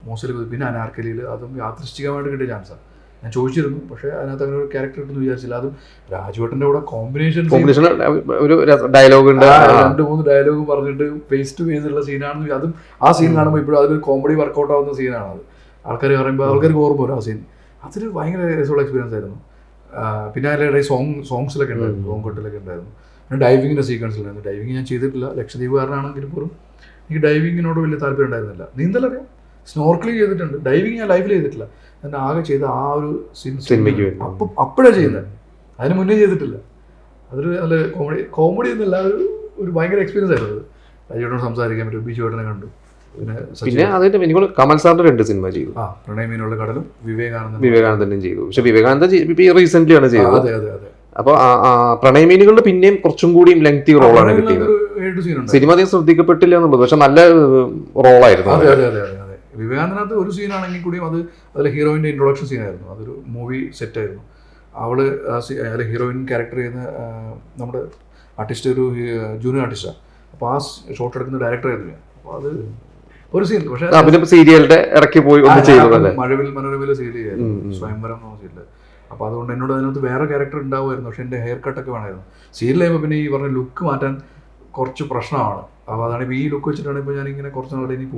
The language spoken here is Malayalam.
മോസ്റ്റ്ലി പിന്നെ അനാർക്കലിയിൽ അതും യാദൃശ്ചികമായിട്ട് കിട്ടിയ ചാൻസാണ്. ഞാൻ ചോദിച്ചിരുന്നു, പക്ഷേ അതിനകത്ത് അങ്ങനെ ഒരു ക്യാരക്ടർ കിട്ടുമെന്ന് വിചാരിച്ചില്ല. അതും രാജുവേട്ടൻ്റെ കൂടെ കോമ്പിനേഷൻ ഒരു ഡയലോഗ് ഉണ്ട്, 2-3 ഡയലോഗ് പറഞ്ഞിട്ട് ഫേസ് ടു ഫേസ് ഉള്ള സീനാണെന്ന്. അതും ആ സീൻ കാണുമ്പോൾ ഇപ്പോഴും അതൊരു കോമഡി വർക്കൗട്ട് ആവുന്ന സീനാണ്. അത് ആൾക്കാർ പറയുമ്പോൾ ആൾക്കാർക്ക് ഓർമ്മ വരും ആ സീൻ. അതൊരു ഭയങ്കര രസമുള്ള എക്സ്പീരിയൻസ് ആയിരുന്നു. പിന്നെ അതിലിടെ സോങ്സിലൊക്കെ ഉണ്ടായിരുന്നു, സോങ് കൊട്ടിലൊക്കെ ഉണ്ടായിരുന്നു. പിന്നെ ഡൈവിങ്ങിൻ്റെ സീക്വൻസിലുണ്ടായിരുന്നു. ഡൈവിങ് ഞാൻ ചെയ്തിട്ടില്ല, ലക്ഷദ്വീപുകാരനാണെങ്കിൽ പോലും എനിക്ക് ഡൈവിങ്ങിനോട് വലിയ താല്പര്യം ഉണ്ടായിരുന്നില്ല. നീന്തലറിയാം, സ്നോർക്കലിംഗ് ചെയ്തിട്ടുണ്ട്, ഡൈവിങ് ഞാൻ ലൈഫിൽ ചെയ്തിട്ടില്ല. ഞാൻ ആകെ ചെയ്ത ആ ഒരു സിനിമയ്ക്ക് അപ്പോഴാണ് ചെയ്യുന്നത്, അതിന് മുന്നേ ചെയ്തിട്ടില്ല. അതൊരു നല്ല കോമഡി എന്നല്ല, ഒരു ഭയങ്കര എക്സ്പീരിയൻസ് ആയിരുന്നു അത്. രാജുവേട്ടനോട് സംസാരിക്കാൻ പറ്റും, ബിജുവേട്ടനെ കണ്ടു. പിന്നെ അതിന്റെ എനിക്ക് കമൽ സാറിന്റെ 2 സിനിമ ചെയ്തു. പ്രണയമീനുള്ള കടലും വിവേകാനന്ദനും ചെയ്തു. പക്ഷെ വിവേകാനന്ദൻ റീസെന്റ് ആണ് ചെയ്തത്. അതെ അതെ അതെ. അപ്പൊ പ്രണയമീനുകളുടെ പിന്നെയും കുറച്ചും കൂടി ലെങ്തി റോളാണ് കിട്ടിയത്. സിനിമ അധികം ശ്രദ്ധിക്കപ്പെട്ടില്ല എന്നുള്ളത്, പക്ഷെ നല്ല റോളായിരുന്നു. അതെ അതെ അതെ അതെ. വിവേകാനന്ദനകത്ത് ഒരു സീനാണെങ്കിൽ കൂടിയും അതിൽ ഹീറോയിൻ്റെ ഇൻട്രൊഡക്ഷൻ സീനായിരുന്നു. അതൊരു മൂവി സെറ്റായിരുന്നു. അവള് അതിൽ ഹീറോയിൻ ക്യാരക്ടർ ചെയ്യുന്ന നമ്മുടെ ആർട്ടിസ്റ്റ് ഒരു ജൂനിയർ ആർട്ടിസ്റ്റാണ്. അപ്പോൾ ആ ഷോട്ട് എടുക്കുന്ന ഡയറക്ടറായിരുന്നു ഞാൻ. അപ്പോൾ അത് ഒരു സീൻ. പക്ഷേ സീരിയലിന്റെ ഇറക്കി പോയി മഴവിൽ മനോരമയിലെ സീരിയൽ ചെയ്യായിരുന്നു, സ്വയംവരം എന്ന സീരിയൽ. അപ്പോൾ അതുകൊണ്ട് എന്നോട് അതിനകത്ത് വേറെ ക്യാരക്ടർ ഉണ്ടാവുമായിരുന്നു, പക്ഷേ എൻ്റെ ഹെയർ കട്ടൊക്കെ വേണമായിരുന്നു. സീരിയൽ ചെയ്യുമ്പോൾ പിന്നെ ഈ പറഞ്ഞ ലുക്ക് മാറ്റാൻ കുറച്ച് പ്രശ്നമാണ്. അപ്പോൾ അതാണ് ഇപ്പോൾ ഈ ലുക്ക് വെച്ചിട്ടാണ് ഇപ്പോൾ ഞാനിങ്ങനെ കുറച്ച് നാളെ ഇനി